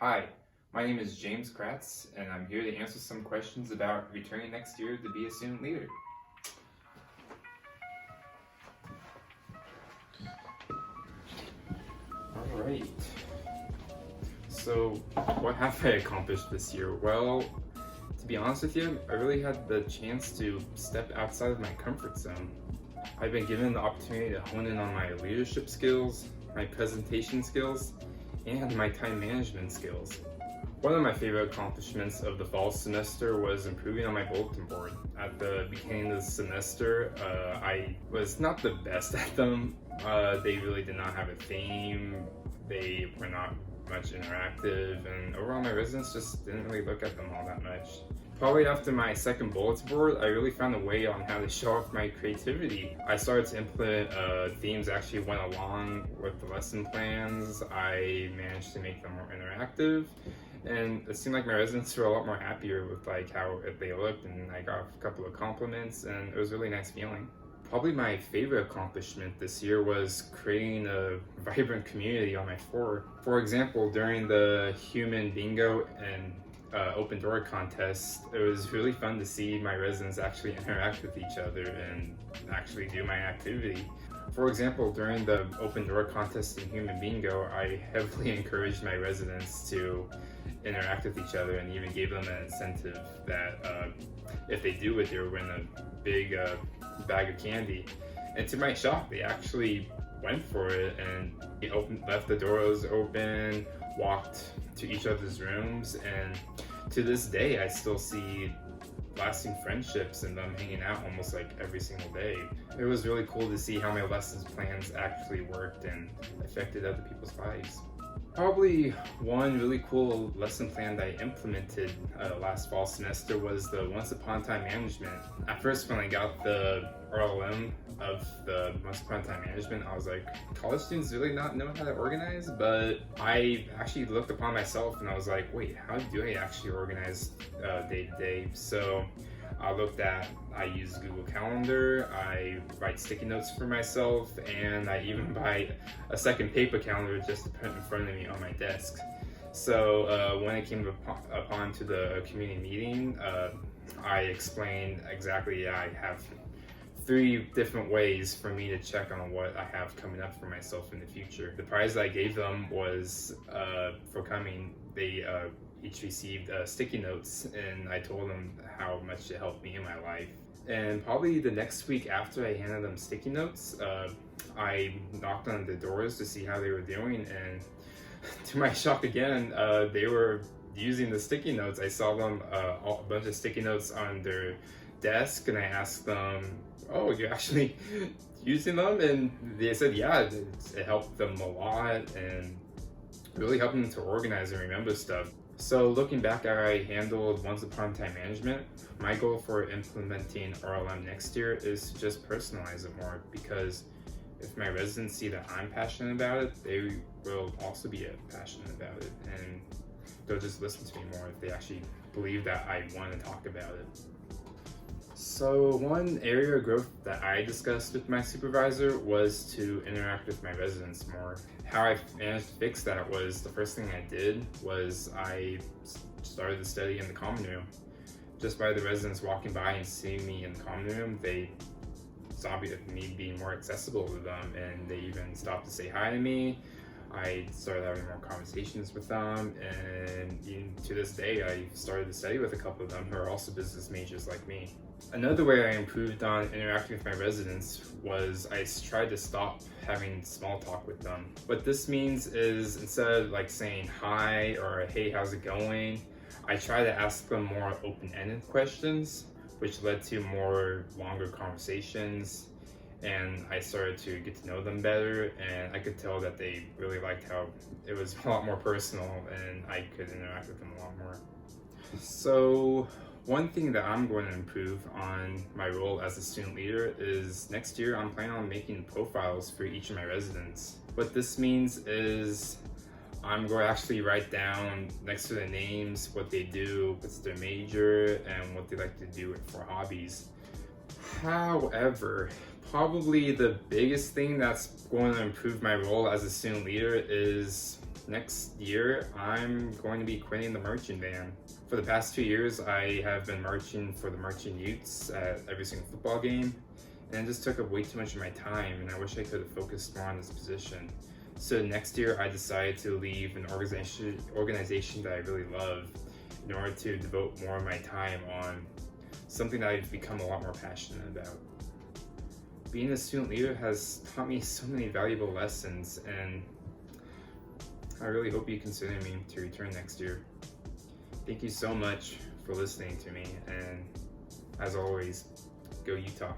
Hi, my name is James Kratz, and I'm here to answer some questions about returning next year to be a student leader. Alright, so what have I accomplished this year? Well, to be honest with you, I really had the chance to step outside of my comfort zone. I've been given the opportunity to hone in on my leadership skills, my presentation skills, and my time management skills. One of my favorite accomplishments of the fall semester was improving on my bulletin board. At the beginning of the semester, I was not the best at them. They really did not have a theme. They were not much interactive, and overall my residents just didn't really look at them all that much. Probably after my second bulletin board, I really found a way on how to show off my creativity. I started to implement themes that actually went along with the lesson plans. I managed to make them more interactive, and it seemed like my residents were a lot more happier with how they looked, and I got a couple of compliments, and it was a really nice feeling. Probably my favorite accomplishment this year was creating a vibrant community on my floor. For example, during the human bingo and open door contest, it was really fun to see my residents actually interact with each other and actually do my activity. For example, during the open door contest in human bingo, I heavily encouraged my residents to interact with each other and even gave them an incentive that if they do it, they would win a big bag of candy. And to my shock, they actually went for it, and they left the doors open, walked to each other's rooms, and to this day I still see lasting friendships and them hanging out almost like every single day. It was really cool to see how my lessons plans actually worked and affected other people's lives. Probably one really cool lesson plan that I implemented last fall semester was the Once Upon a Time management. At first, when I got the RLM of the Once Upon a Time management, I was like, college students really not know how to organize? But I actually looked upon myself and I was like, wait, how do I actually organize day to day? So I use Google Calendar, I write sticky notes for myself, and I even buy a second paper calendar just to put in front of me on my desk. So when it came upon to the community meeting, I explained exactly, I have 3 different ways for me to check on what I have coming up for myself in the future. The prize that I gave them was for coming. They each received sticky notes, and I told them how much it helped me in my life. And probably the next week after I handed them sticky notes, I knocked on the doors to see how they were doing, and to my shock again, they were using the sticky notes. I saw them a bunch of sticky notes on their desk, and I asked them, oh, you're actually using them? And they said, yeah, it helped them a lot and really helped them to organize and remember stuff. So looking back at how I handled Once Upon a Time management, my goal for implementing RLM next year is to just personalize it more, because if my residents see that I'm passionate about it, they will also be passionate about it, and they'll just listen to me more if they actually believe that I want to talk about it. So one area of growth that I discussed with my supervisor was to interact with my residents more. How I managed to fix that was, the first thing I did was I started to study in the common room. Just by the residents walking by and seeing me in the common room, they saw me being more accessible to them, and they even stopped to say hi to me. I started having more conversations with them, and even to this day, I started to study with a couple of them who are also business majors like me. Another way I improved on interacting with my residents was I tried to stop having small talk with them. What this means is, instead of saying hi or hey, how's it going, I try to ask them more open-ended questions, which led to more longer conversations, and I started to get to know them better, and I could tell that they really liked how it was a lot more personal and I could interact with them a lot more. So one thing that I'm going to improve on my role as a student leader is, next year I'm planning on making profiles for each of my residents. What this means is I'm going to actually write down next to their names what they do, what's their major, and what they like to do for hobbies. However, probably the biggest thing that's going to improve my role as a student leader is next year I'm going to be quitting the marching band. For the past 2 years, I have been marching for the marching youths at every single football game, and it just took up way too much of my time, and I wish I could have focused more on this position. So next year I decided to leave an organization that I really love in order to devote more of my time on something that I've become a lot more passionate about. Being a student leader has taught me so many valuable lessons, and I really hope you consider me to return next year. Thank you so much for listening to me, and as always, go Utah.